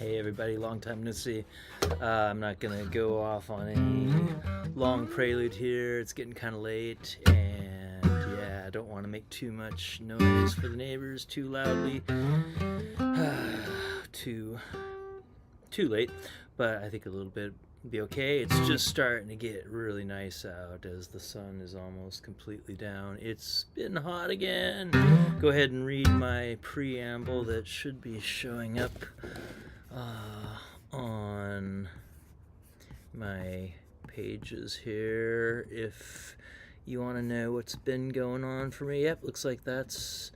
Hey everybody, long time no see. I'm not gonna go off on any long prelude here. It's getting kind of late, and yeah, I don't want to make too much noise for the neighbors too loudly. too late, but I think a little bit will be okay. It's just starting to get really nice out as the sun is almost completely down. It's been hot again. Go ahead and read my preamble that should be showing up on my pages here if you want to know what's been going on for me. Yep, looks like that's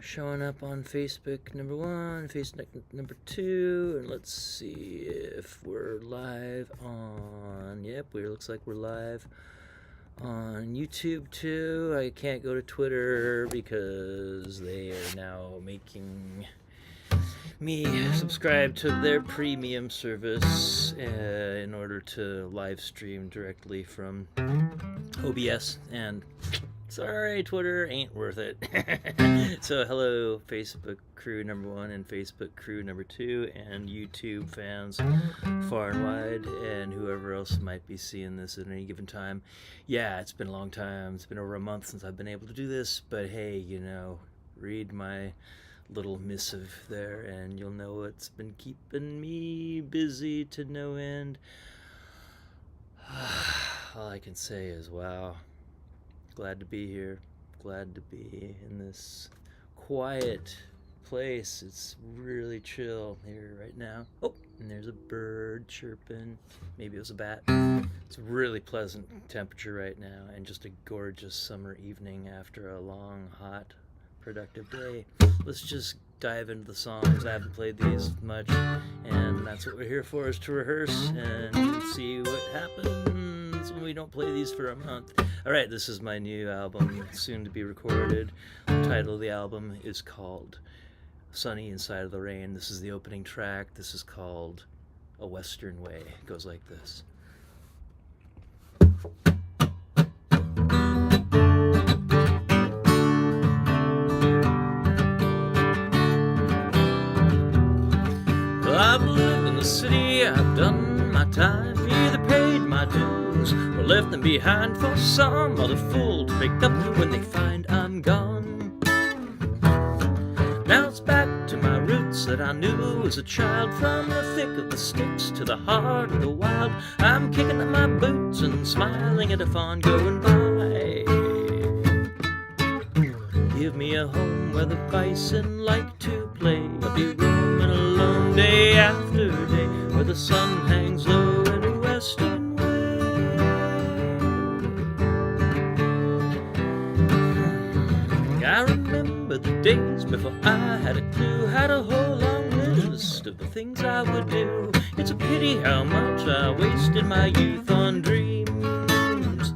showing up on Facebook number 1, Facebook number 2, and let's see if we're live on, looks like we're live on YouTube too. I can't go to Twitter because they are now making me subscribe to their premium service in order to live stream directly from OBS, and sorry, Twitter ain't worth it. So hello Facebook crew number 1 and Facebook crew number 2 and YouTube fans far and wide and whoever else might be seeing this at any given time. Yeah, it's been a long time. It's been over a month since I've been able to do this, but hey, read my little missive there and you'll know what's been keeping me busy to no end. All I can say is wow, glad to be here, glad to be in this quiet place. It's really chill here right now. Oh, and there's a bird chirping. Maybe it was a bat. It's a really pleasant temperature right now and just a gorgeous summer evening after a long, hot, productive day. Let's just dive into the songs. I haven't played these much, and that's what we're here for, is to rehearse and see what happens when we don't play these for a month. Alright, this is my new album, soon to be recorded. The title of the album is called Sunny Inside of the Rain. This is the opening track. This is called A Western Way. It goes like this. I've lived in the city, I've done my time, either paid my dues or left them behind for some other fool to pick up when they find I'm gone. Now it's back to my roots that I knew as a child, from the thick of the sticks to the heart of the wild. I'm kicking up my boots and smiling at a fawn going by. Give me a home where the bison like to play. I'll be roaming alone day after day, where the sun hangs low in a western way. I remember the days before I had a clue, had a whole long list of the things I would do. It's a pity how much I wasted my youth on dreams.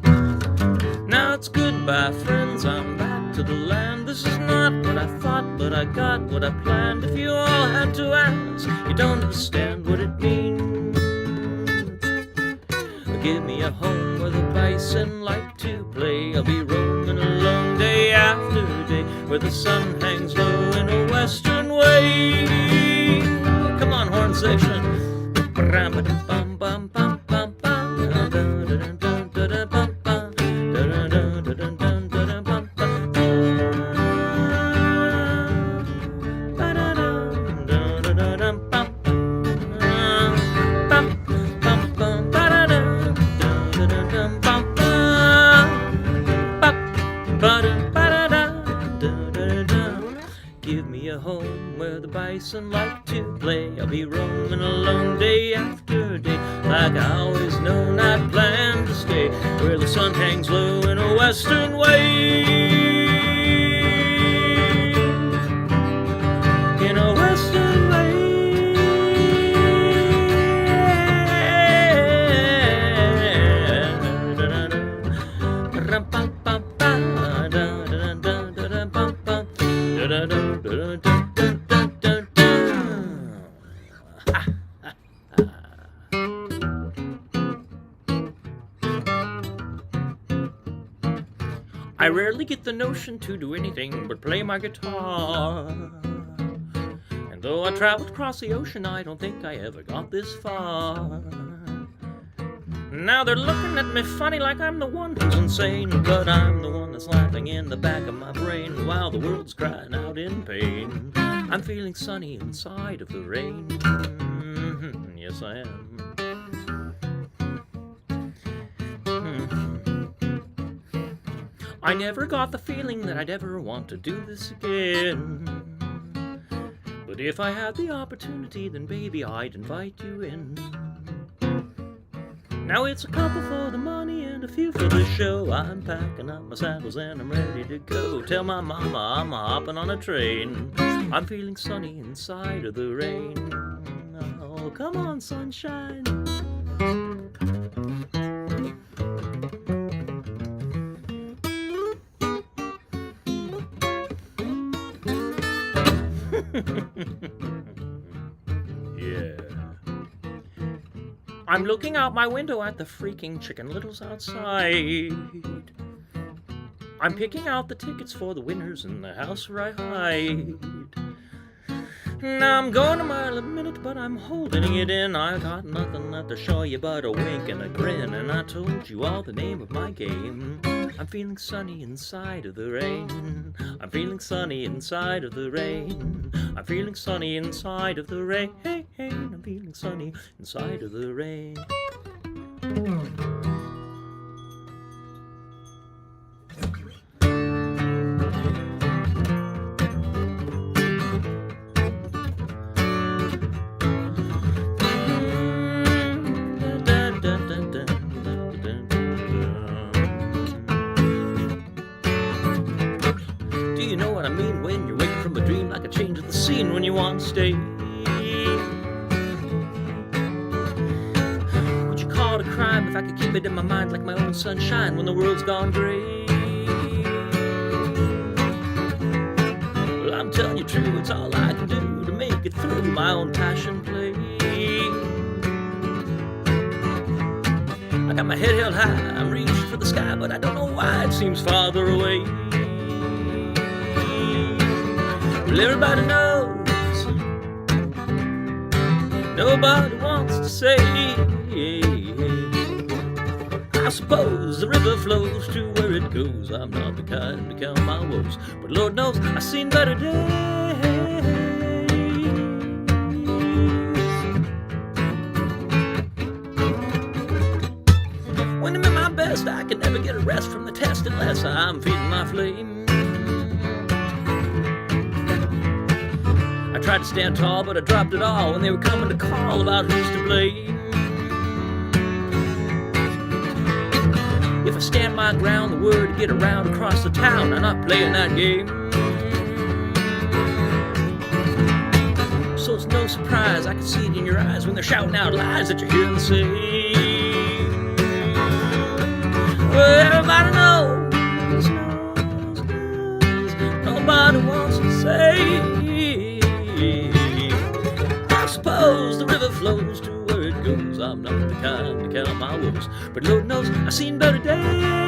Now it's goodbye friends, I'm back to the land. This is not what I thought, but I got what I planned. If you all had to ask, you don't understand what it means. Give me a home where the bison like to play. I'll be roaming alone day after day, where the sun hangs low in a western way. Come on, horn section. Give me a home where the bison like to play. I'll be roaming alone day after day, like I always known I'd planned to stay, where the sun hangs low in a western way. In a western way. I rarely get the notion to do anything but play my guitar and Though I traveled across the ocean, I don't think I ever got this far. Now they're looking at me funny like I'm the one who's insane, but I'm the one that's laughing in the back of my brain while the world's crying out in pain. I'm feeling sunny inside of the rain. Yes, I am. I never got the feeling that I'd ever want to do this again. But if I had the opportunity, then baby, I'd invite you in. Now it's a couple for the money and a few for the show. I'm packing up my sandals and I'm ready to go. Tell my mama I'm hopping on a train. I'm feeling sunny inside of the rain. Oh, come on, sunshine. Yeah. I'm looking out my window at the freaking Chicken Littles outside. I'm picking out the tickets for the winners in the house where I hide. Now I'm going a mile a minute, but I'm holding it in. I got nothing left to show you but a wink and a grin, and I told you all the name of my game. I'm feeling sunny inside of the rain. I'm feeling sunny inside of the rain. I'm feeling sunny inside of the rain. I'm feeling sunny inside of the rain. Do you know what I mean when you're waking from a dream, like a change of the scene when you want to stay? Would you call it a crime if I could keep it in my mind like my own sunshine when the world's gone gray? Well, I'm telling you true, it's all I can do to make it through my own passion play. I got my head held high, I'm reaching for the sky, but I don't know why it seems farther away. Well, everybody knows, nobody wants to say. I suppose the river flows to where it goes. I'm not the kind to count my woes, but Lord knows I've seen better days. When I'm at my best, I can never get a rest from the test unless I'm feeding my flame. I tried to stand tall, but I dropped it all when they were coming to call about who's to blame. If I stand my ground, the word to get around across the town, I'm not playing that game. So it's no surprise, I can see it in your eyes when they're shouting out lies that you're hearing say. Well, everybody knows, nobody wants to say. I suppose the river flows to where it goes. I'm not the kind to count my woes, but Lord knows I've seen better days.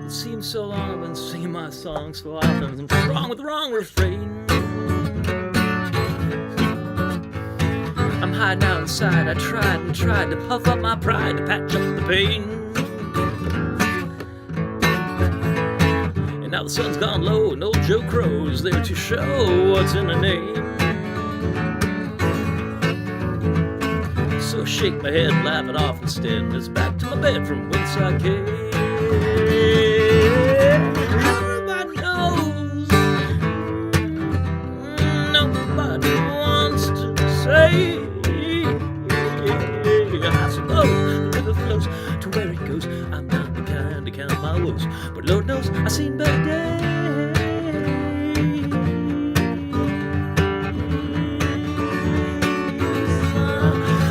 It seems so long I've been singing my songs so often. What's wrong with the wrong refrain? I'm hiding out inside. I tried and tried to puff up my pride to patch up the pain. And now the sun's gone low and old Joe Crow is there to show what's in the name. So I shake my head and laugh it off instead. It's back to my bed from whence I came. Everybody knows, day. I suppose the river flows to where it goes. I'm not the kind to count my woes, but Lord knows I've seen better days.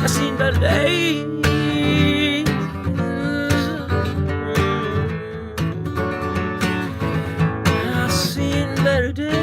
I've seen better days. I've seen better days.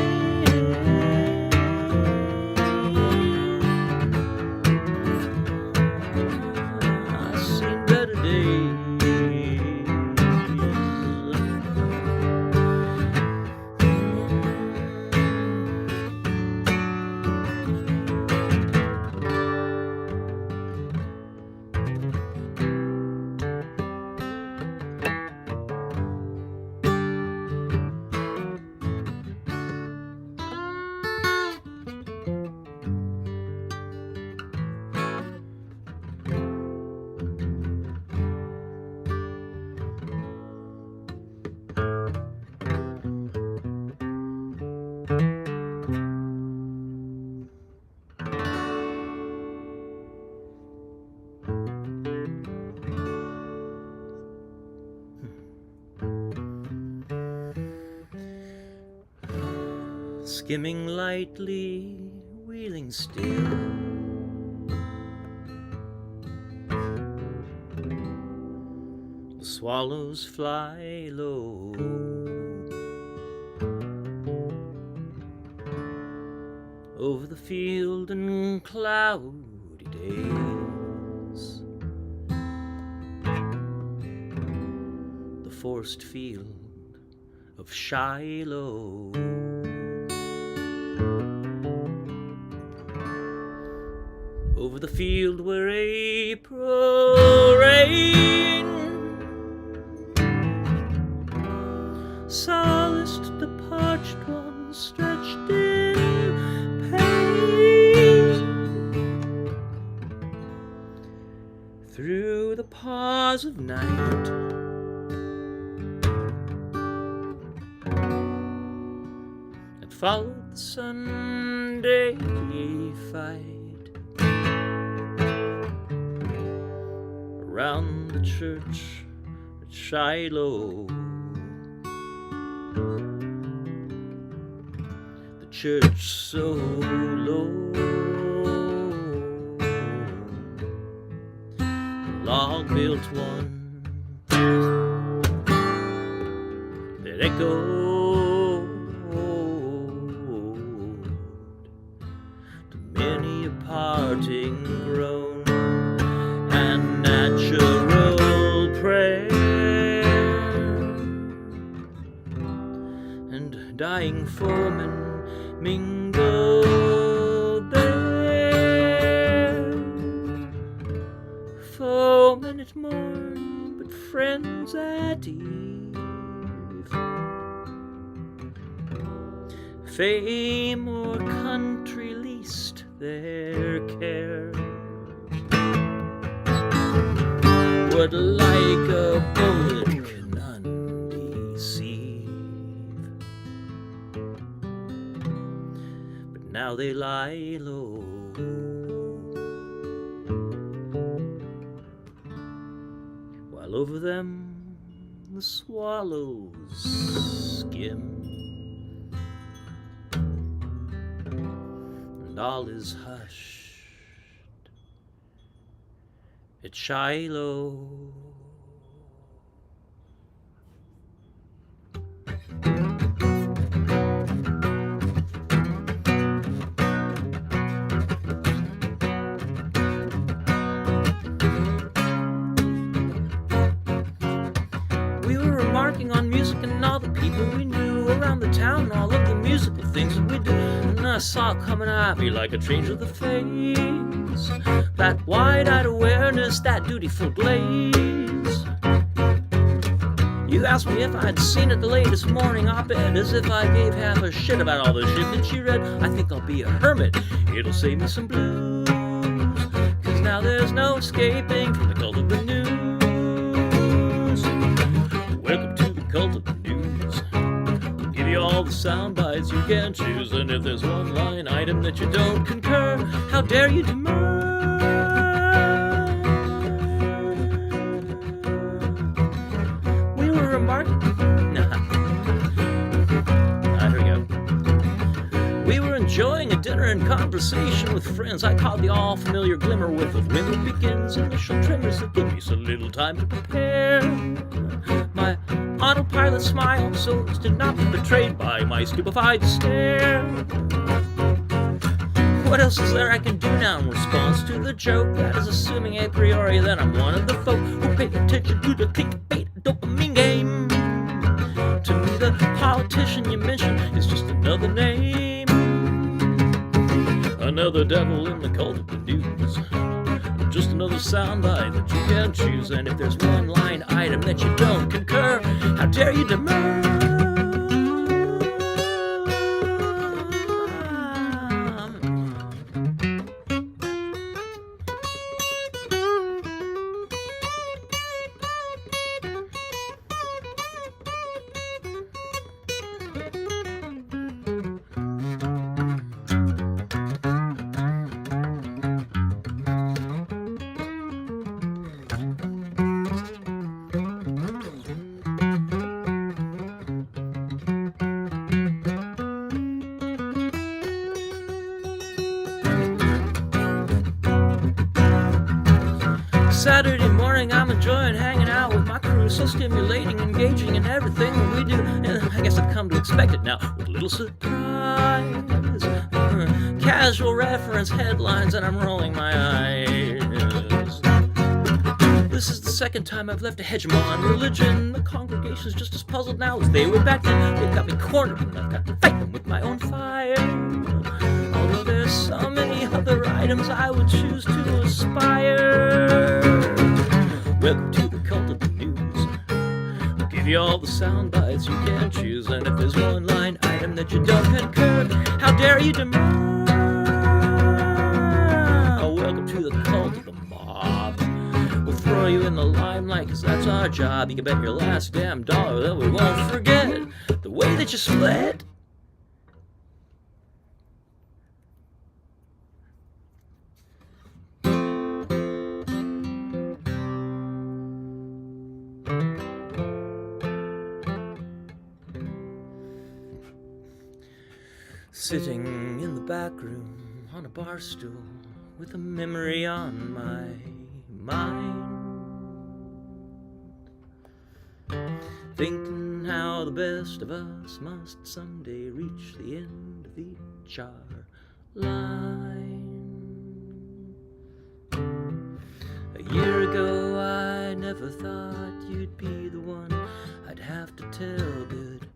Skimming lightly, wheeling still, the swallows fly low. Over the field and cloudy days, the forest field of Shiloh. Over the field where April rain solaced the parched ones stretched in pain. Through the pause of night, that followed the Sunday fight. Around the church at Shiloh, the church so low, the log-built one that echoed to many a parting groan and natural prayer, and dying foemen mingled there. Foemen at morn, but friends at eve. Fame or country least their care. What like a bullet can undeceive, but now they lie low, while over them the swallows skim, and all is hushed at Shiloh. We were remarking on music and all the people we knew around the town, and all of the musical things that we do. And I saw coming at me like a change of the face, that wide-eyed awareness, that dutiful glaze. You asked me if I'd seen it the latest morning op-ed, as if I gave half a shit about all the shit that she read. I think I'll be a hermit, it'll save me some blues, 'cause now there's no escaping from the cult of the news. Welcome to the cult of the news. We'll give you all the sound bites you can choose. And if there's one line item that you don't concur, how dare you demur? We were remarking. Here we go. We were enjoying a dinner and conversation with friends. I caught the all-familiar glimmer whiff of when it begins. Initial tremors that give me so little time to prepare. My autopilot smile so as to not be betrayed by my stupefied stare. What else is there I can do now in response to the joke? That is assuming a priori that I'm one of the folk who pay attention to the clickbait dopamine game. To me, the politician you mentioned is just another name. Another devil in the cult of the news. Just another soundbite that you can choose. And if there's one line item that you don't concur, how dare you demur? Saturday morning, I'm enjoying hanging out with my crew. So stimulating, engaging in everything that we do. And I guess I've come to expect it now with a little surprise. Casual reference headlines and I'm rolling my eyes. This is the second time I've left a hegemon religion. The congregation's just as puzzled now as they were back then. They've got me cornered and I've got to fight them with my own fire. Although there's so many other items I would choose to aspire. Welcome to the cult of the news. We'll give you all the sound bites you can choose. And if there's one line item that you don't concur, how dare you demur? Welcome to the cult of the mob. We'll throw you in the limelight cause that's our job. You can bet your last damn dollar that we won't forget the way that you split. Sitting in the back room on a bar stool with a memory on my mind, thinking how the best of us must someday reach the end of each our line. A year ago I never thought you'd be the one I'd have to tell goodbye.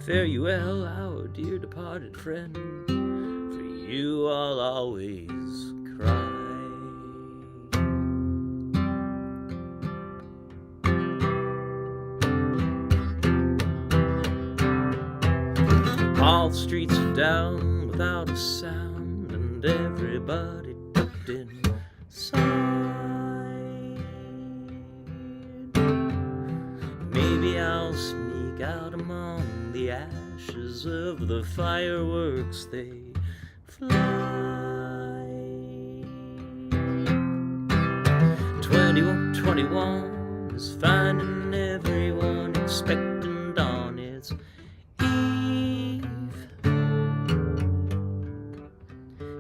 Fare you well, our dear departed friend. For you I'll always cry. All the streets are down without a sound, and everybody tucked inside. Maybe I'll sneak out among the ashes of the fireworks they fly. 21 is finding everyone expectant on its eve.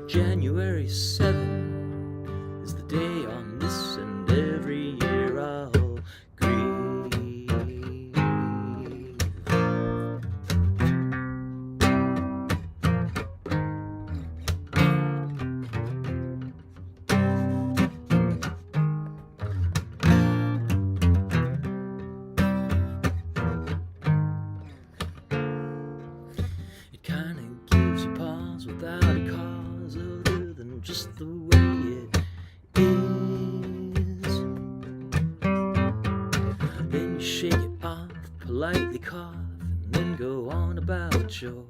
January 7 is the day on this, and every year I'll grieve. It kinda gives you pause without a cause other than just the way it is. Then you shake it off, politely cough, and then go on about your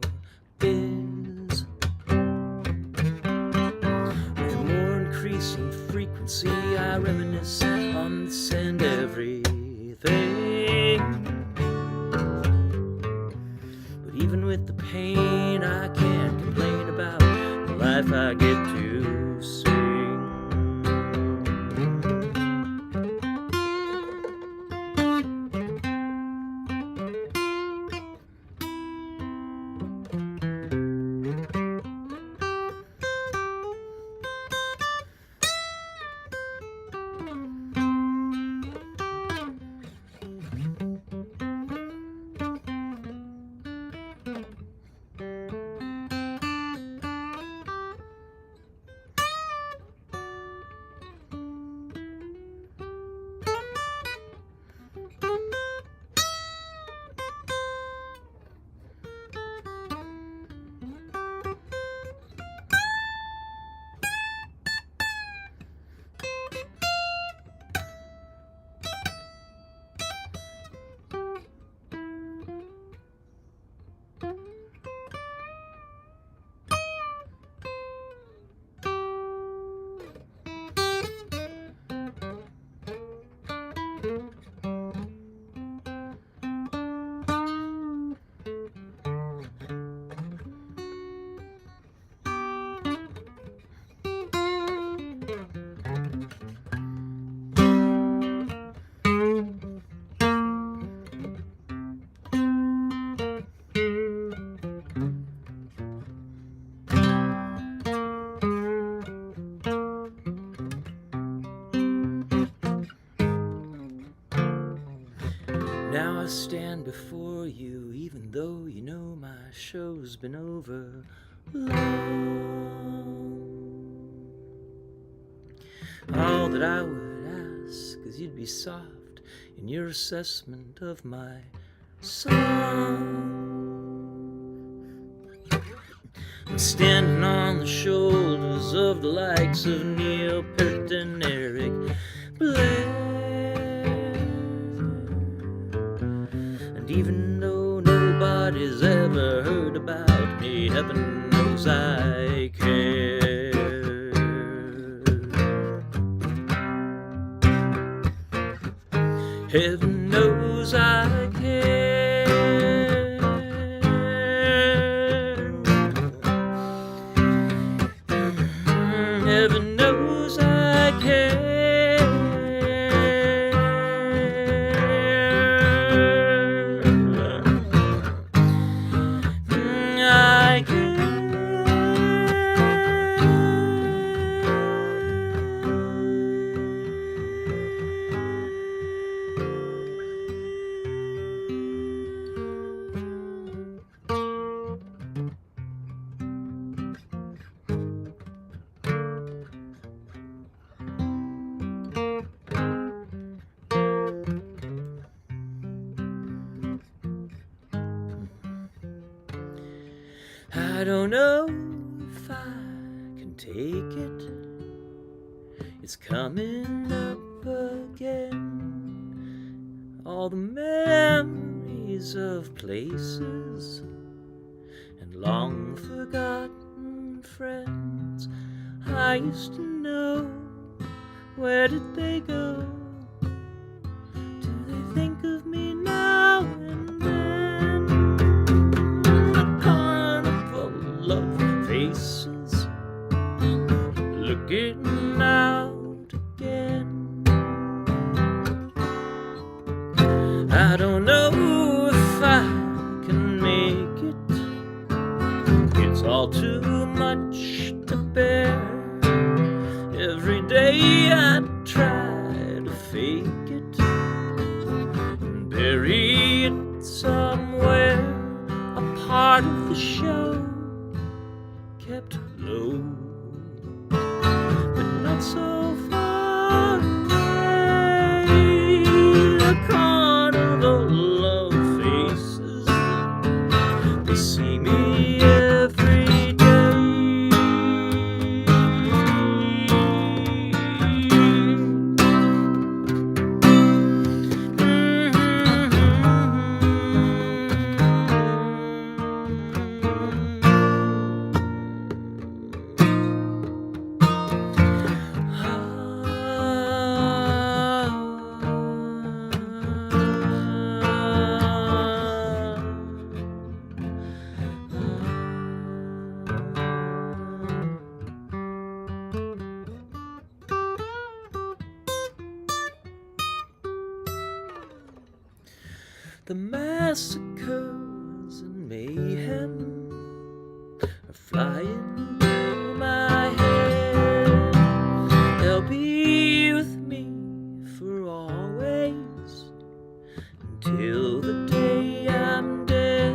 biz. With more increasing frequency I reminisce on this and everything. with the pain, I can't complain about the life I get to sing. Now I stand before you, even though you know my show's been over long. All that I would ask is you'd be soft in your assessment of my song. I'm standing on the shoulders of the likes of Neil Peart and Eric Blair. And even though nobody's ever heard about me, heaven knows I care. Heaven knows I care. Heaven knows I care. I care. I don't know if I can take it. It's coming up again. All the memories of places and long forgotten friends I used to know. Where did they go? Do they think of me now and then? Love faces looking out again. I don't know if I can make it. It's all too much to bear. Every day I try to fake it and bury it somewhere. A part of the show kept low, but not so far away. The carnival of faces, they see me every day. The massacres and mayhem are flying through my head. They'll be with me for always, until the day I'm dead.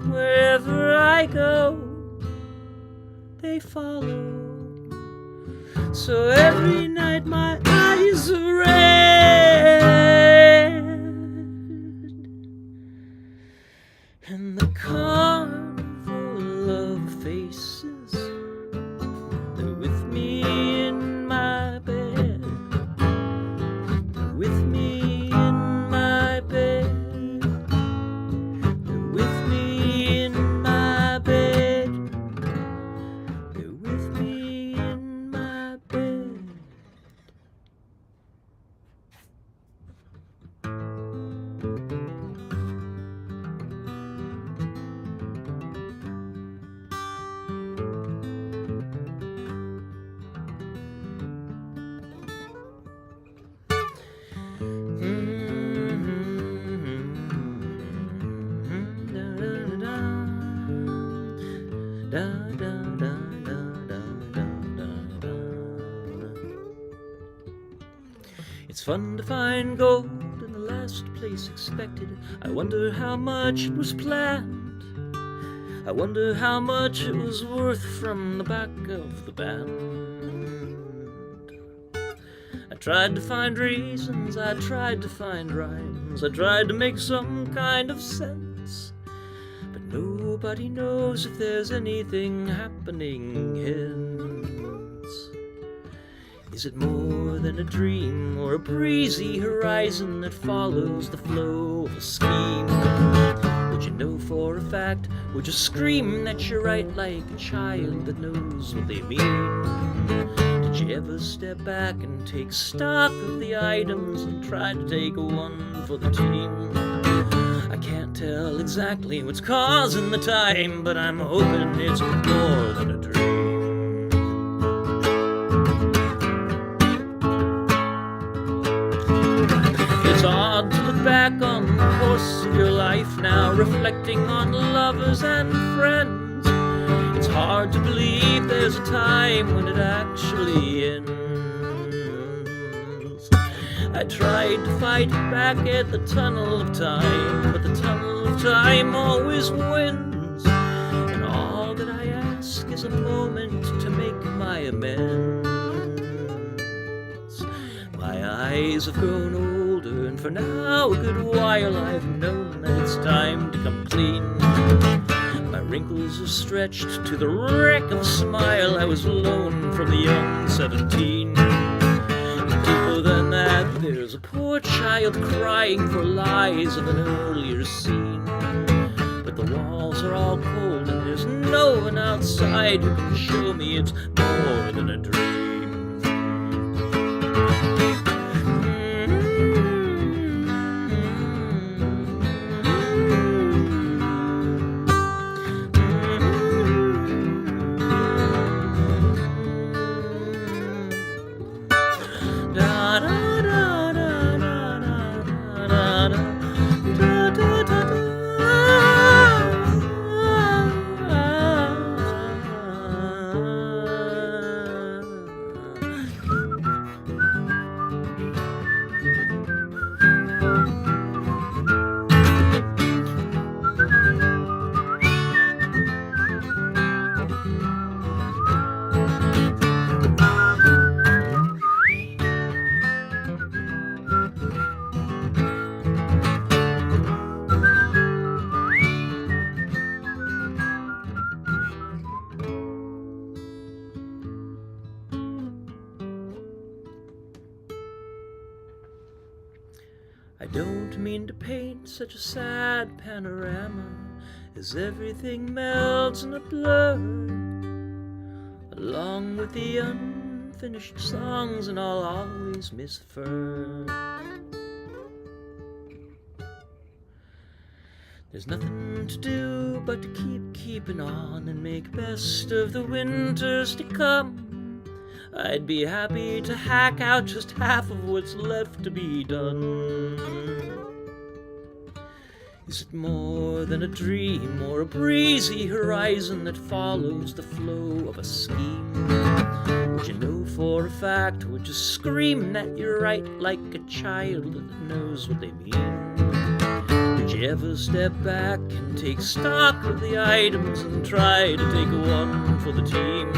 Wherever I go, they follow. So every night my eyes are red, and the carnival of faces, they're with me in my bed. They're with me in my bed. They're with me in my bed. They're with me in my bed. It's fun to find gold in the last place expected. I wonder how much it was planned. I wonder how much it was worth from the back of the band. I tried to find reasons, I tried to find rhymes, I tried to make some kind of sense, but nobody knows if there's anything happening hence. Is it more than a dream or a breezy horizon that follows the flow of a scheme? Would you know for a fact? Would you scream that you're right like a child that knows what they mean? Did you ever step back and take stock of the items and try to take one for the team? I can't tell exactly what's causing the time, but I'm hoping it's more than a dream. It's odd to look back on the course of your life now, reflecting on lovers and friends. It's hard to believe there's a time when it actually ends. I tried to fight back at the tunnel of time, but the tunnel of time always wins. And all that I ask is a moment to make my amends. My eyes have grown older, and for now a good while I've known that it's time to come clean. My wrinkles are stretched to the wreck of a smile I was loaned from the young 17. And deeper than that, there's a poor child crying for lies of an earlier scene. But the walls are all cold, and there's no one outside who can show me it's more than a dream. I don't mean to paint such a sad panorama as everything melts in a blur, along with the unfinished songs, and I'll always miss Fern. There's nothing to do but to keep keeping on and make best of the winters to come. I'd be happy to hack out just half of what's left to be done. Is it more than a dream or a breezy horizon that follows the flow of a scheme? Would you know for a fact? Would you scream that you're right like a child that knows what they mean? Would you ever step back and take stock of the items and try to take one for the team?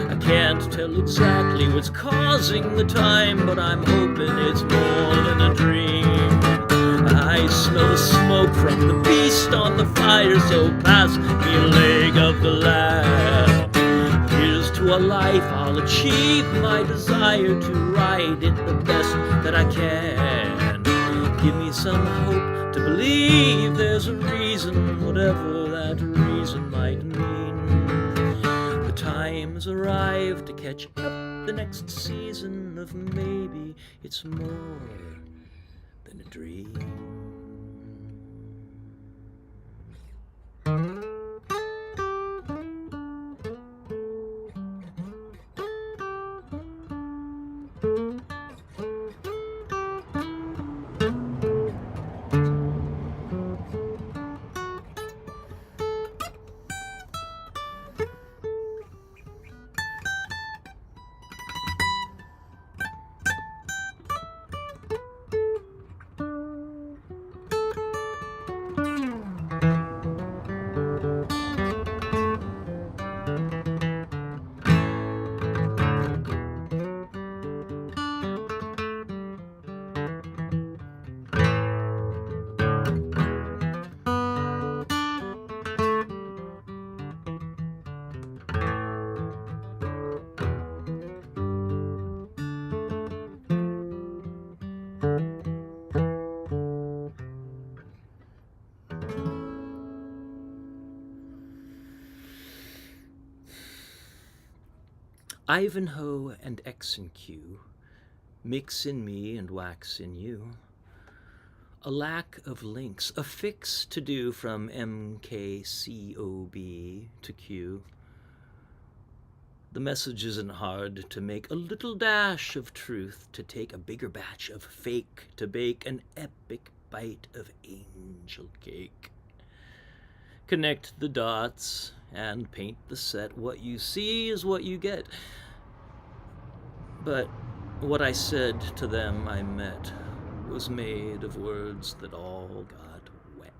I can't tell exactly what's causing the time, but I'm hoping it's more than a dream. I smell the smoke from the beast on the fire, so pass me a leg of the lamb. Here's to a life I'll achieve my desire to ride it the best that I can. Give me some hope to believe there's a reason, whatever that reason might mean. The time has arrived to catch up the next season of maybe it's more than a dream. Ivanhoe and X and Q, mix in me and wax in you. A lack of links, a fix to do from MKCOB to Q. The message isn't hard to make, a little dash of truth to take, a bigger batch of fake to bake, an epic bite of angel cake. Connect the dots and paint the set. What you see is what you get. But what I said to them I met was made of words that all got wet.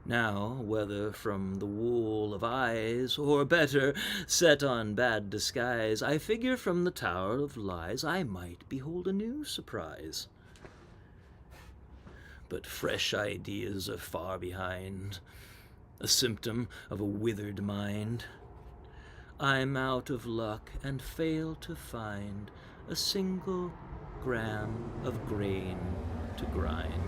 Now, whether from the wool of eyes, or better, set on bad disguise, I figure from the tower of lies I might behold a new surprise. But fresh ideas are far behind, a symptom of a withered mind. I'm out of luck and fail to find a single gram of grain to grind.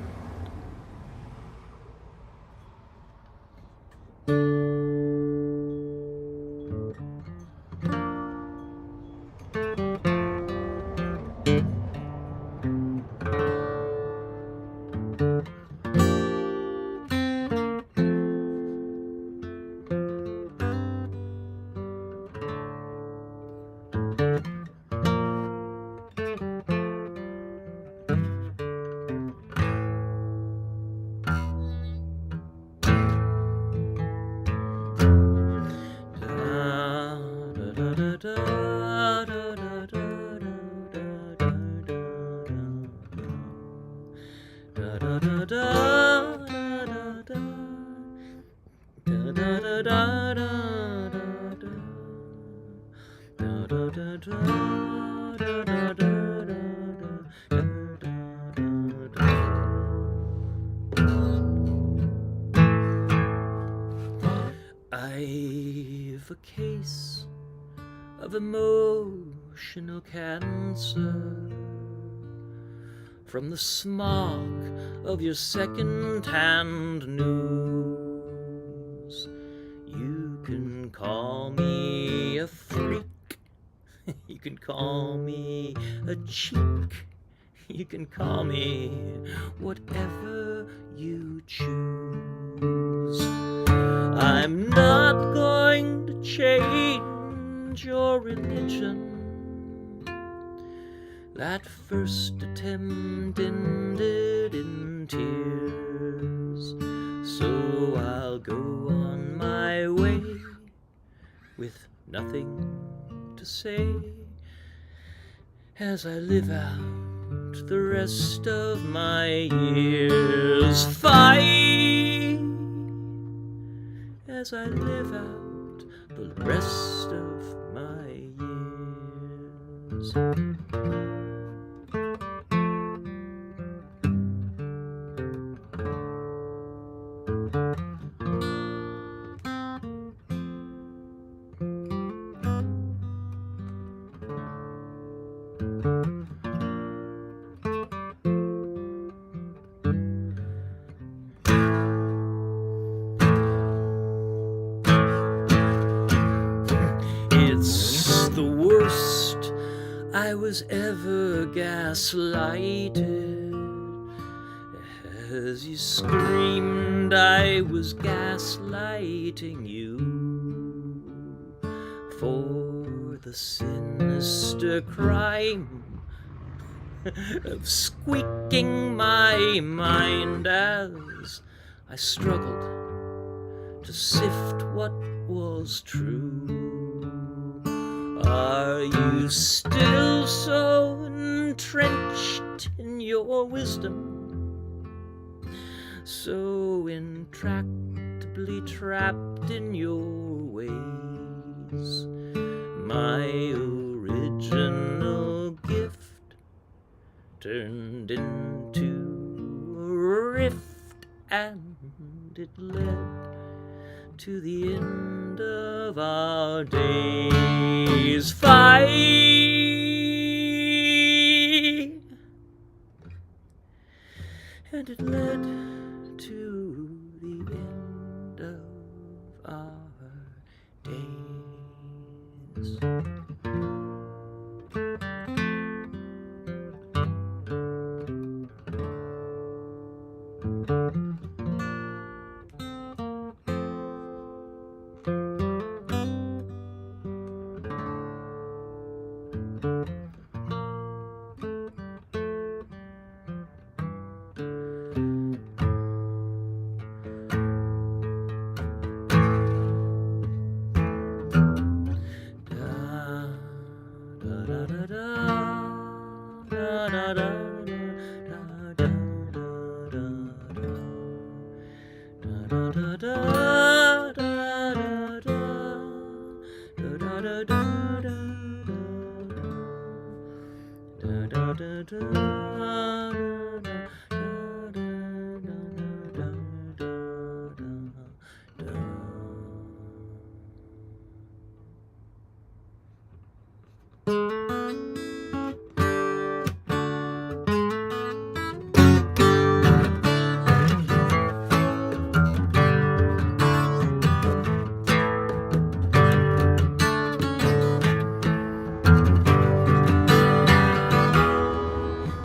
I've a case of emotional cancer from the smog of your second-hand news. You can call me a freak, you can call me a cheek, you can call me whatever you choose. I'm not going to change your religion. That first attempt ended in and tears. So I'll go on my way with nothing to say, as I live out the rest of my years. Fight as I live out the rest of my years. It's the worst I was ever gaslighted. As you screamed, I was gaslighting you for the sinister crime of squeaking my mind as I struggled to sift what was true. Are you still so entrenched in your wisdom, so intractably trapped in your ways? My original gift turned into a rift, and it led to the end of our days. Fight, and it led to the end of our days.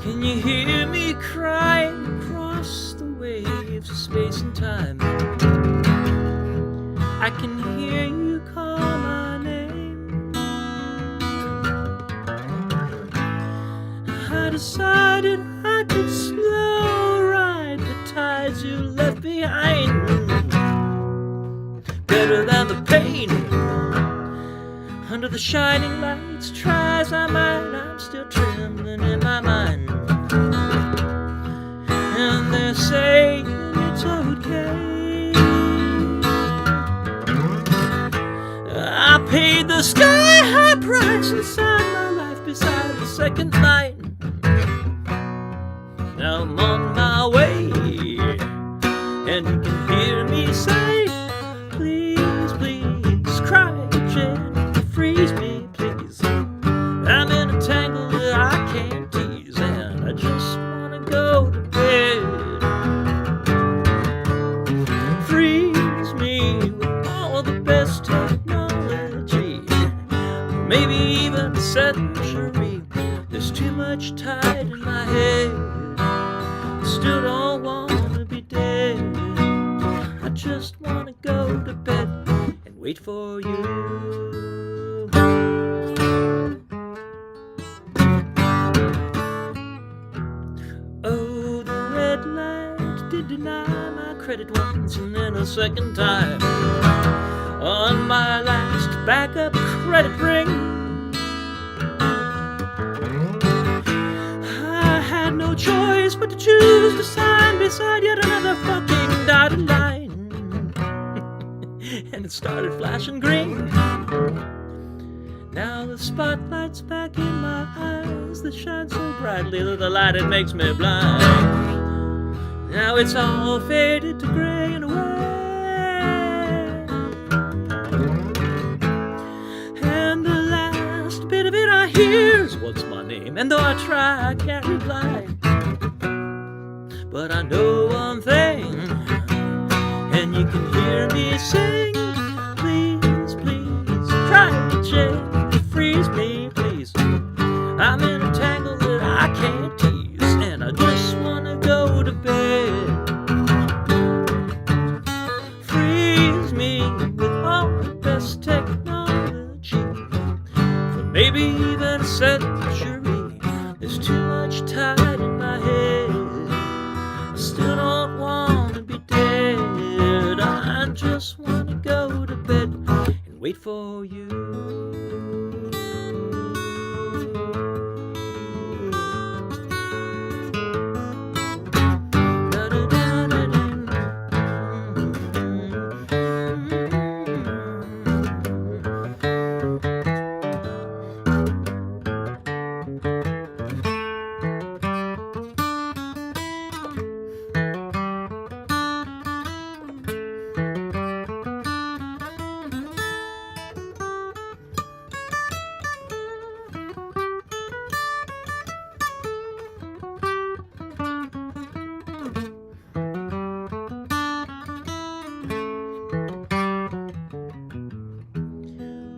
Can you hear me crying across the waves of space and time? I can hear you call my name. I decided I could slow ride the tides you left behind, better than the pain under the shining lights. Try as I might, I'm still trembling in my mind, and they're saying it's okay. I paid the sky-high price inside my life beside the second line. Now I'm on my way, and you can hear me say, please, please, cry gently, freeze me, please. I'm in a tangle that I can't tease, and I just wanna go to bed. Freeze me with all of the best technology, or maybe even century. There's too much tied in my head, I still don't wanna be dead. I just wanna go to bed and wait for you. Oh, the red light deny my credit once and then a second time. On my last backup credit ring, I had no choice but to choose to sign beside yet another fucking dotted line. And it started flashing green. Now the spotlight's back in my eyes that shine so brightly that the light, it makes me blind. Now it's all faded to gray and away, and the last bit of it I hear is, what's my name? And though I try, I can't reply. But I know one thing, and you can hear me sing, please, please, try to change. Freeze me, please. I'm in a tangle that I can't tease, and I just wanna go to bed. Freeze me with all the best technology, for maybe even a century. There's too much tied in my head. I still don't wanna be dead. I just wanna go to bed and wait for you.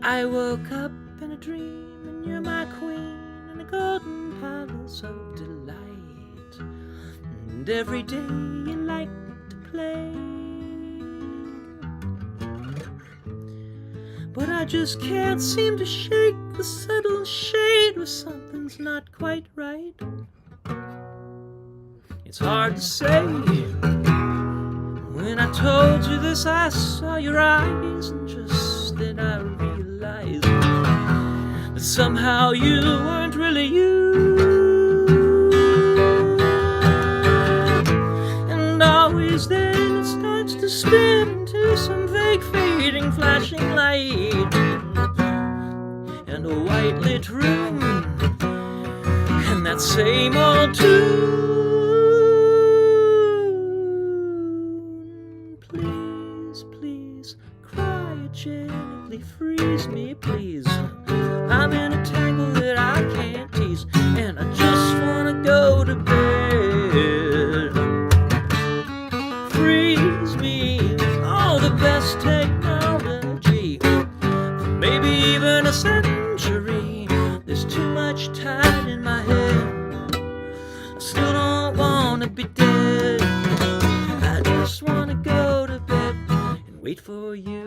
I woke up in a dream, and you're my queen in a golden palace of delight. And every day you like to play, but I just can't seem to shake the subtle shade where something's not quite right. It's hard to say. When I told you this, I saw your eyes, and just then I realized that somehow you weren't really you. And always then it starts to spin into some vague fading flashing light, and a white lit room, and that same old tune. Please, cryogenically freeze me, please. I'm in a tangle that I can't tease, and I just wanna go to bed. Freeze me with all the best technology, for maybe even a century. There's too much tied in my head. I still don't wanna be dead. I just wanna go to bed and wait for you.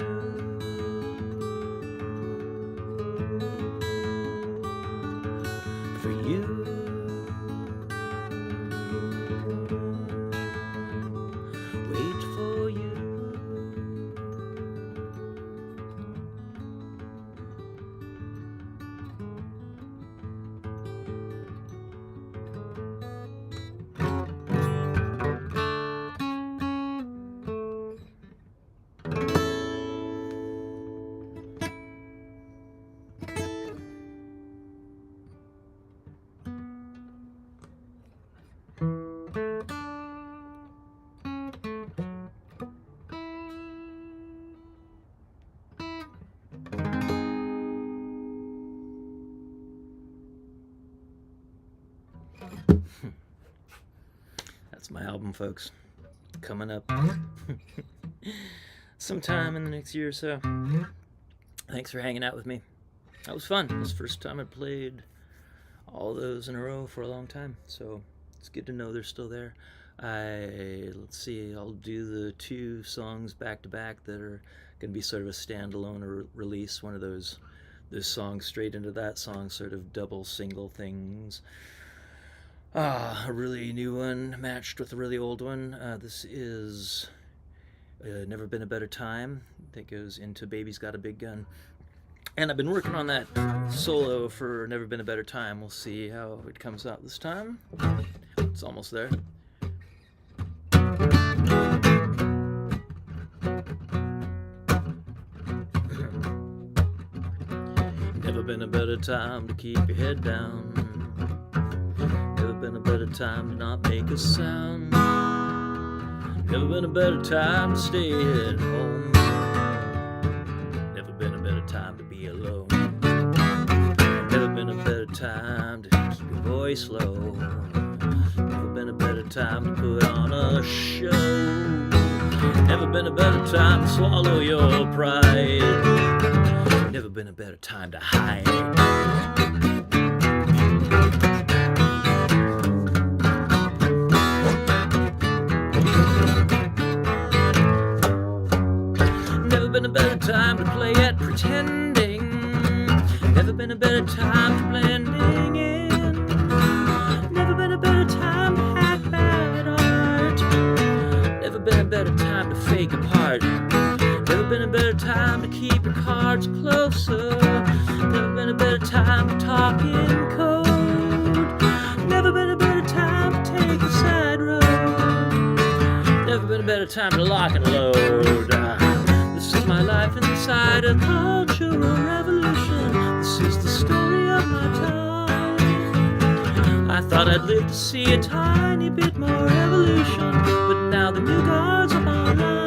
For you. Wait for you. That's my album, folks. Coming up sometime in the next year or so. Thanks for hanging out with me. That was fun. It was the first time I played all those in a row for a long time, so it's good to know they're still there. Let's see, I'll do the two songs back to back that are going to be sort of a standalone release, one of those songs straight into that song, sort of double single things. A really new one matched with a really old one. This is Never Been a Better Time. That goes into Baby's Got a Big Gun. And I've been working on that solo for Never Been a Better Time. We'll see how it comes out this time. It's almost there. Never been a better time to keep your head down. Never been a better time to not make a sound. Never been a better time to stay at home. Never been a better time to be alone. Never been a better time to keep your voice low. Never been a better time to put on a show. Never been a better time to swallow your pride. Never been a better time to hide. Never been a better time to play at pretending. Never been a better time to blending in. Never been a better time to hack bad art. Never been a better time to fake a part. Never been a better time to keep your cards closer. Never been a better time to talk in code. Never been a better time to take a side road. Never been a better time to lock and load. This is my life inside a cultural revolution. This is the story of my time. I thought I'd live to see a tiny bit more evolution, but now the new guards are online.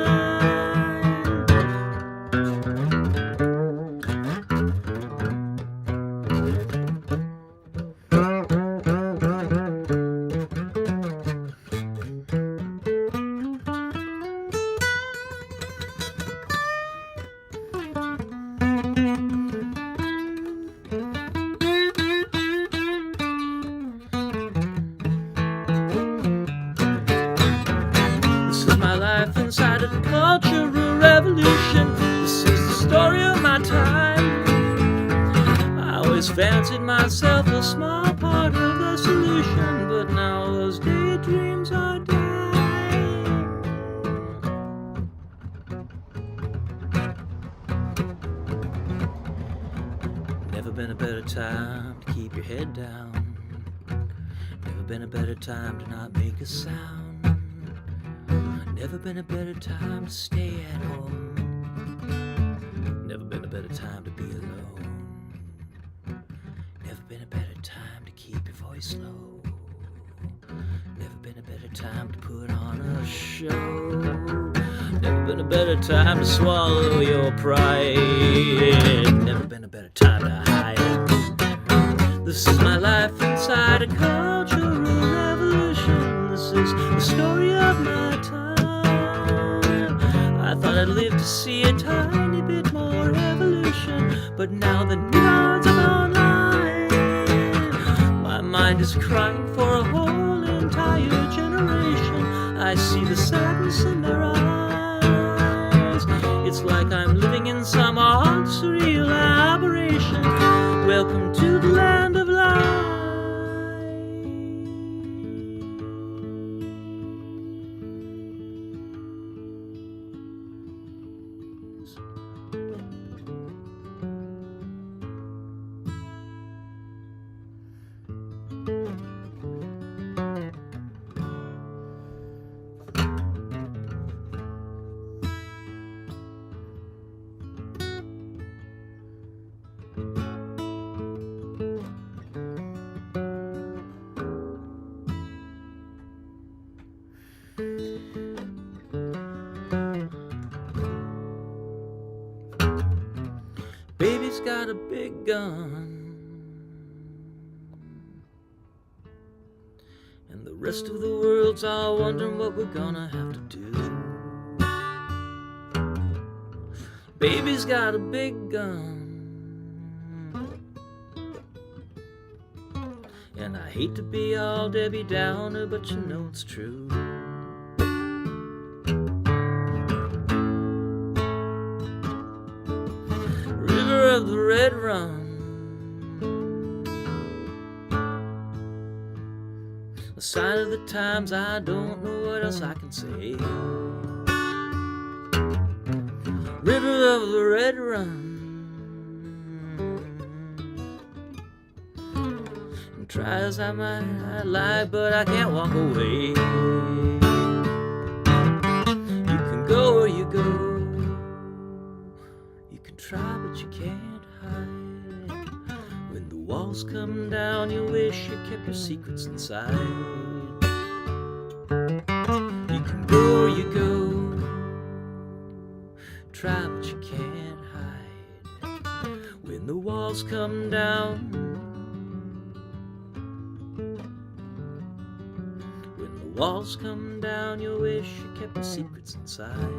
Inside of the cultural revolution, this is the story of my time. I always fancied myself a small part of the solution, but now those daydreams are dying. Never been a better time to keep your head down. Never been a better time to not make a sound. Never been a better time to stay at home. Never been a better time to be alone. Never been a better time to keep your voice low. Never been a better time to put on a show. Never been a better time to swallow your pride. Never been a better time to hide. This is my life inside a cultural revolution. This is the story of my time. I thought I'd live to see a tiny bit more evolution, but now the new guards are online. My mind is crying for a whole entire generation. I see the sadness in their eyes. It's like I'm living in some odd surreal aberration. Welcome to the land of lies. Baby's got a big gun, and the rest of the world's all wondering what we're gonna have to do. Baby's got a big gun, and I hate to be all Debbie Downer, but you know it's true. River of the Red Run, sign of the times, I don't know what else I can say. River of the Red Run, and try as I might, I lie, but I can't walk away. You can go where you go, you can try but you can't hide. When the walls come down, you wish you kept your secrets inside. You can go where you go, try but you can't hide. When the walls come down, when the walls come down, you wish you kept your secrets inside.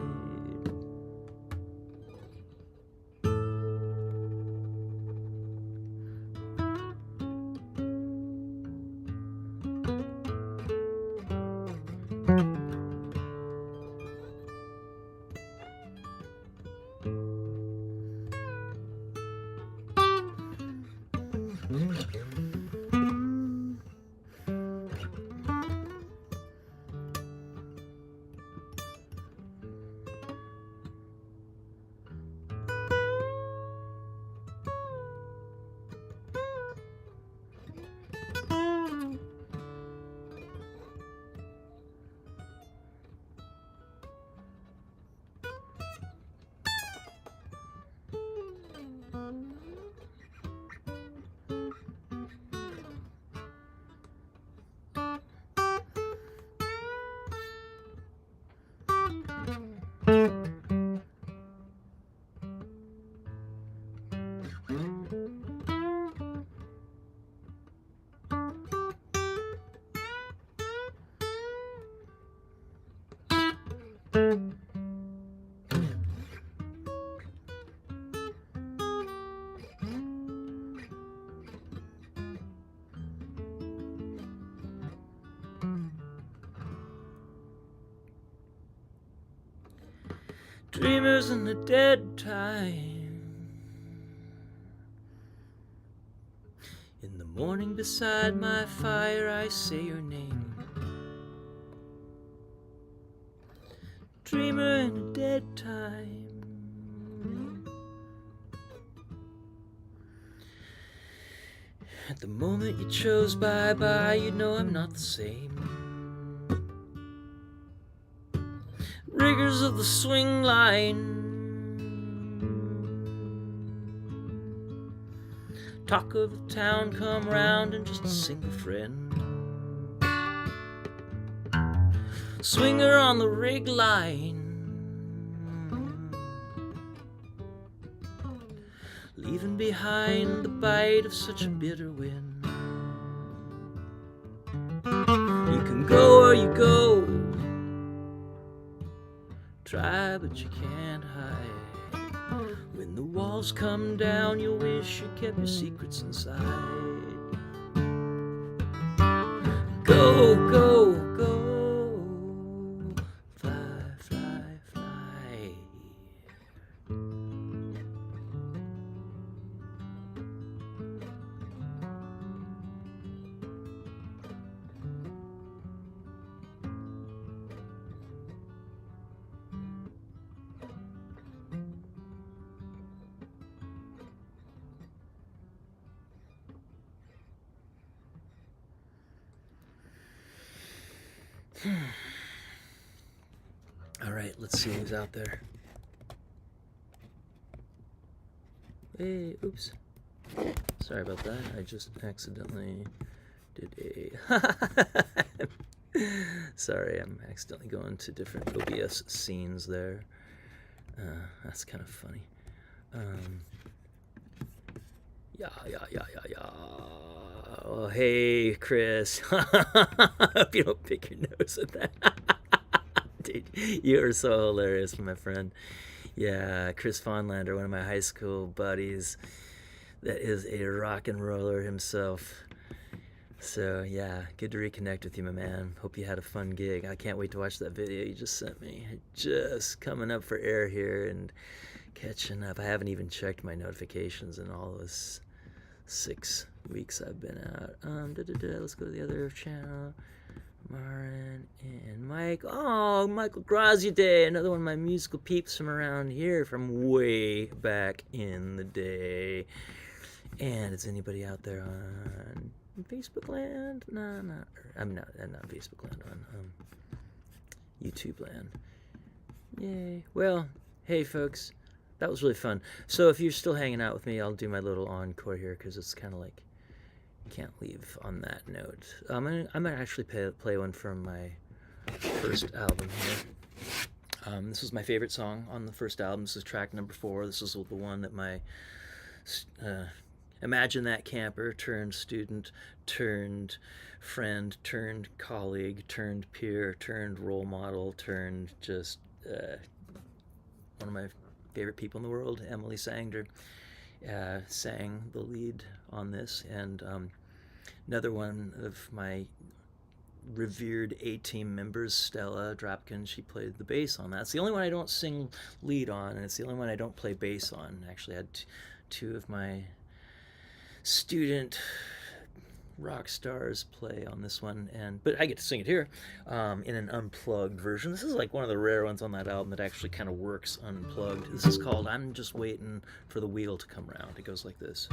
Dreamers in the dead time, in the morning beside my fire I say your name. Dreamer in a dead time, at the moment you chose bye-bye, you know I'm not the same. Riggers of the swing line, talk of the town, come round and just a single friend. Swinger on the rig line, leaving behind the bite of such a bitter wind. You can go where you go, try but you can't hide. When the walls come down, you wish you kept your secrets inside. Go, go, go, fly, fly, fly. All right, let's see who's out there. Hey, oops. Sorry about that. I just accidentally did a... Sorry, I'm accidentally going to different OBS scenes there. That's kind of funny. Yeah. Oh, hey, Chris. Hope you don't pick your nose at that. Dude, you are so hilarious, my friend. Yeah, Chris Fonlander, one of my high school buddies, that is a rock and roller himself. So, yeah, good to reconnect with you, my man. Hope you had a fun gig. I can't wait to watch that video you just sent me. Just coming up for air here and catching up. I haven't even checked my notifications in all those 6 weeks I've been out. Let's go to the other channel. Marin and Mike. Oh, Michael Graziadei, another one of my musical peeps from around here from way back in the day. And is anybody out there on Facebook land? No, not. I'm not Facebook land, on YouTube land. Yay. Well, hey folks, that was really fun. So if you're still hanging out with me, I'll do my little encore here because it's kind of like, can't leave on that note. I'm gonna actually play one from my first album here. This was my favorite song on the first album. This is track number 4. This is the one that my imagine that camper turned student turned friend turned colleague turned peer turned role model turned just one of my favorite people in the world, Emily Sangster, sang the lead on this, and another one of my revered A-Team members, Stella Dropkin, she played the bass on that. It's the only one I don't sing lead on, and it's the only one I don't play bass on. I actually had two of my student rock stars play on this one, but I get to sing it here in an unplugged version. This is like one of the rare ones on that album that actually kind of works unplugged. This is called I'm Just Waiting for the Wheel to Come Round. It goes like this.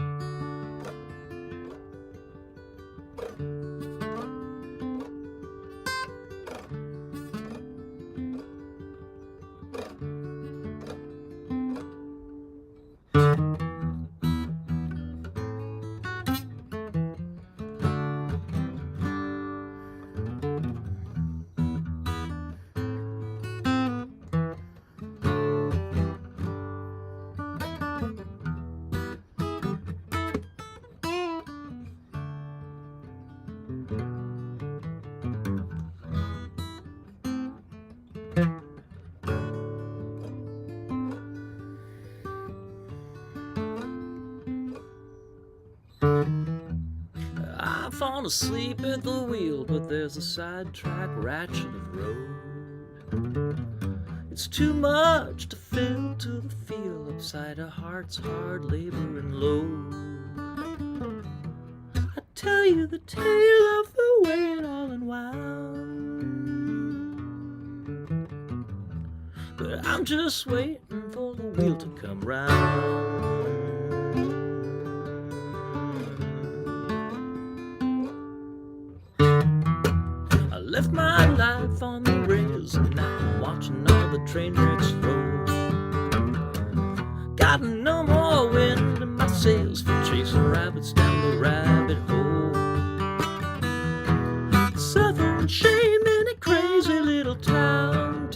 I fall asleep at the wheel, but there's a sidetrack ratchet of road. It's too much to fill to the feel upside a heart's hard labor and load. I tell you the tale of the way it all unwound, but I'm just waiting for the wheel to come round. Left my life on the rails, and now I'm watching all the train wrecks roll. Got no more wind in my sails for chasing rabbits down the rabbit hole. Suffering shame in a crazy little town,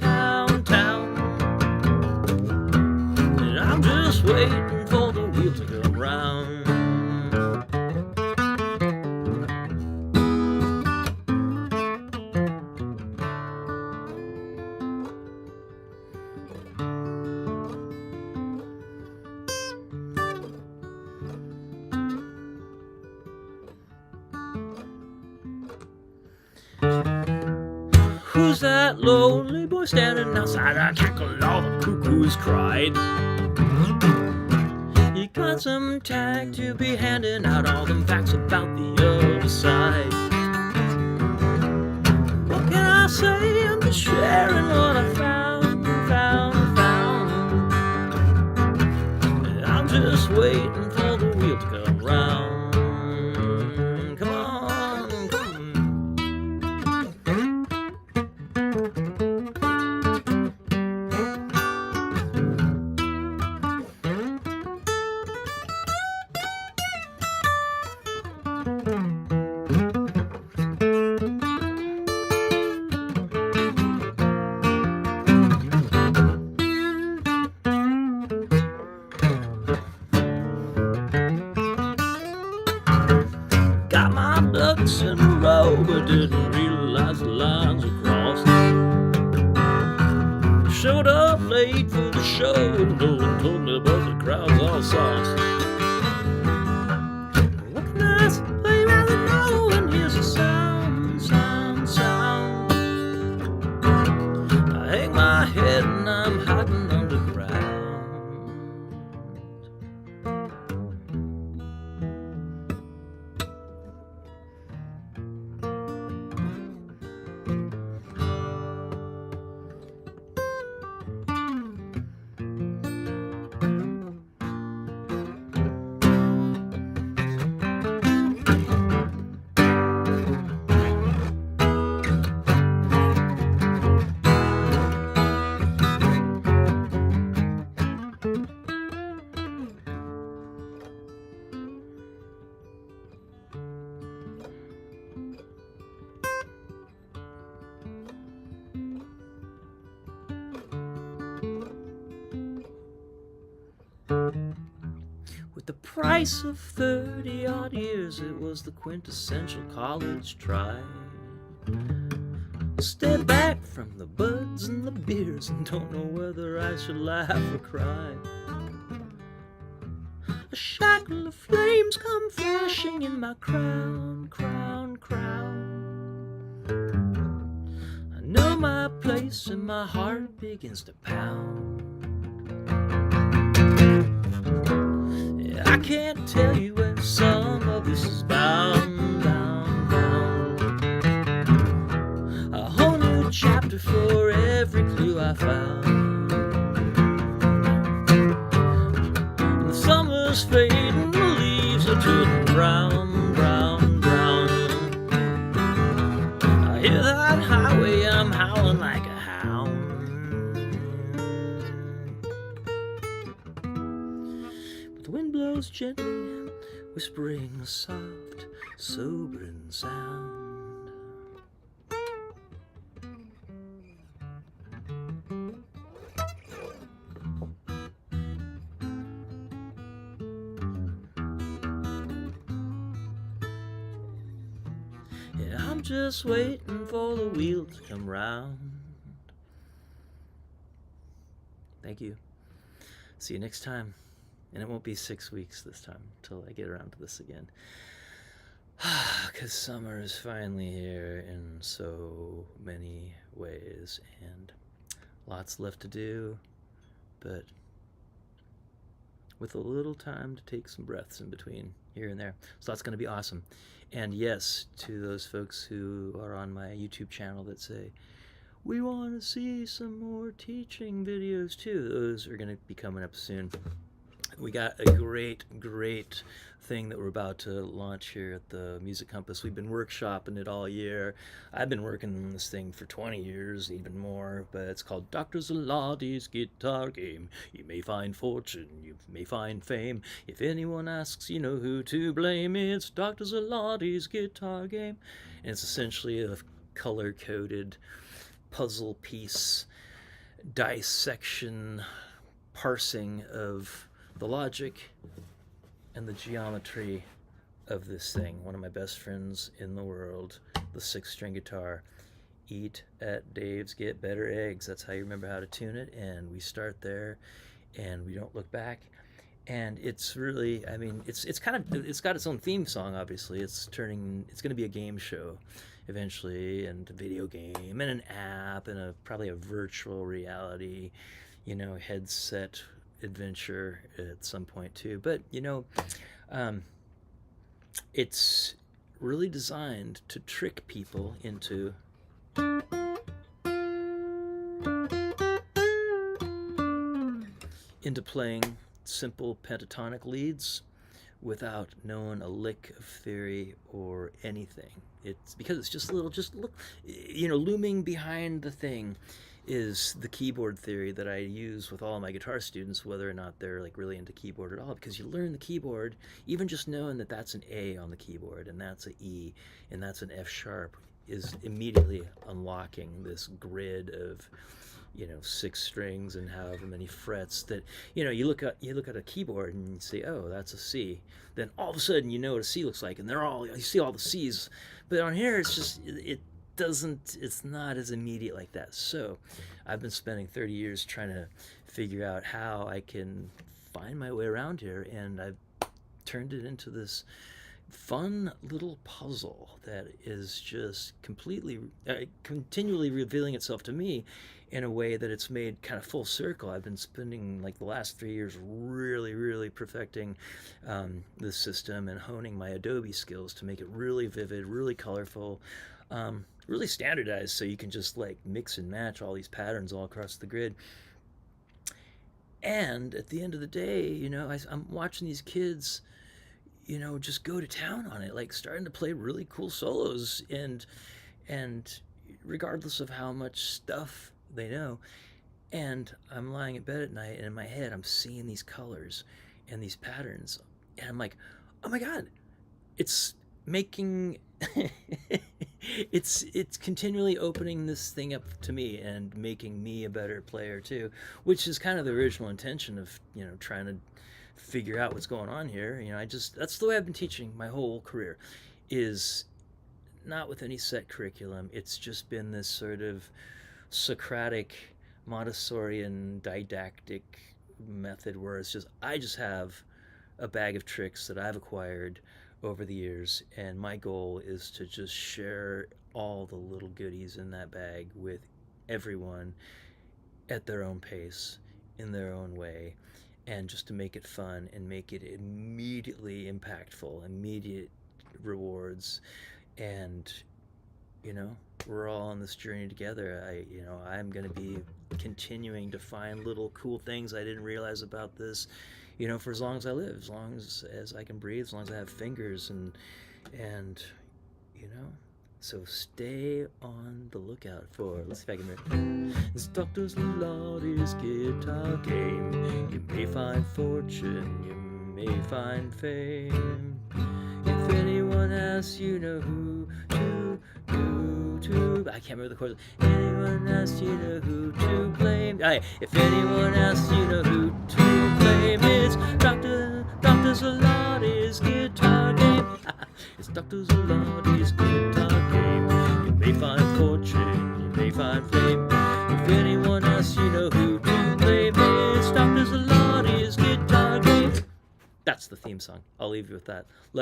and I'm just waiting for the wheel to come round. Who's that lonely boy standing outside a cackle? All the cuckoos cried. You got some tag to be handing out all them facts about the other side. What can I say? I'm just sharing what I found. And I'm just waiting for the wheel to come round. Come on. Got my ducks in a row, but didn't realize the lines were crossed. Showed up late for the show, and no one told me about the crowds all sauced. What can I say rather know? And here's a sound. I hang my head and I'm hiding underground. With the price of 30-odd years, it was the quintessential college try. Step back from the buds and the beers and don't know whether I should laugh or cry. A shackle of flames come flashing in my crown, crown, crown. I know my place and my heart begins to pound. Yeah, I can't tell you where some of this is bound, bound, bound. A whole new chapter for every clue I found. And the summer's fading, the leaves are turning brown, brown, brown. I hear that highway, I'm howling like a hound. But the wind blows gently, whispering a soft, sobering sound. Yeah, I'm just waiting for the wheel to come round. Thank you. See you next time. And it won't be 6 weeks this time until I get around to this again. Because summer is finally here in so many ways, and lots left to do, but with a little time to take some breaths in between here and there. So that's going to be awesome. And yes, to those folks who are on my YouTube channel that say, we want to see some more teaching videos too, those are going to be coming up soon. We got a great thing that we're about to launch here at the Music Compass. We've been workshopping it all year. I've been working on this thing for 20 years, even more, but it's called Dr. Zalati's Guitar Game. You may find fortune, you may find fame. If anyone asks, you know who to blame. It's Dr. Zalati's Guitar Game. And it's essentially a color-coded puzzle piece dissection, parsing of the logic and the geometry of this thing. One of my best friends in the world, the 6-string guitar. Eat at Dave's, get better eggs. That's how you remember how to tune it. And we start there, and we don't look back. And it's really, I mean, it's got its own theme song. Obviously, it's going to be a game show eventually, and a video game, and an app, and probably a virtual reality, headset adventure at some point too. But it's really designed to trick people into playing simple pentatonic leads without knowing a lick of theory or anything. It's because it's just look, looming behind the thing is the keyboard theory that I use with all my guitar students, whether or not they're really into keyboard at all, because you learn the keyboard, even just knowing that that's an A on the keyboard and that's an E and that's an F sharp is immediately unlocking this grid of 6 strings and however many frets that you look at a keyboard and you say, oh, that's a C. Then all of a sudden you know what a C looks like, and you see all the C's. But on here it's just it's not as immediate like that. So I've been spending 30 years trying to figure out how I can find my way around here, and I've turned it into this fun little puzzle that is just continually revealing itself to me in a way that it's made kind of full circle. I've been spending the last 3 years really perfecting this system and honing my Adobe skills to make it really vivid, really colorful, really standardized, so you can just mix and match all these patterns all across the grid. And at the end of the day, I'm watching these kids just go to town on it, starting to play really cool solos, and regardless of how much stuff they know. And I'm lying in bed at night, and in my head I'm seeing these colors and these patterns, and I'm like, oh my god, it's making it's continually opening this thing up to me and making me a better player too, which is kind of the original intention of trying to figure out what's going on here. That's the way I've been teaching my whole career, is not with any set curriculum. It's just been this sort of Socratic, Montessorian didactic method where I just have a bag of tricks that I've acquired over the years, and my goal is to just share all the little goodies in that bag with everyone at their own pace, in their own way, and just to make it fun and make it immediately impactful, immediate rewards. And we're all on this journey together. I'm going to be continuing to find little cool things I didn't realize about this, for as long as I live, as long as I can breathe, as long as I have fingers, and so stay on the lookout for, let's see if I can remember. It's Dr. Zlotys guitar game. You may find fortune, you may find fame. If anyone asks, you know who to I can't remember the chords. Anyone asks, you know who to blame. If anyone asks, you know who to blame. It's Dr. Zlotys guitar game. It's Dr. Zlotys guitar game. You may find fortune, you may find fame. If anyone asks, you know who to blame. It's Dr. Zlotys guitar game. That's the theme song. I'll leave you with that. Love you.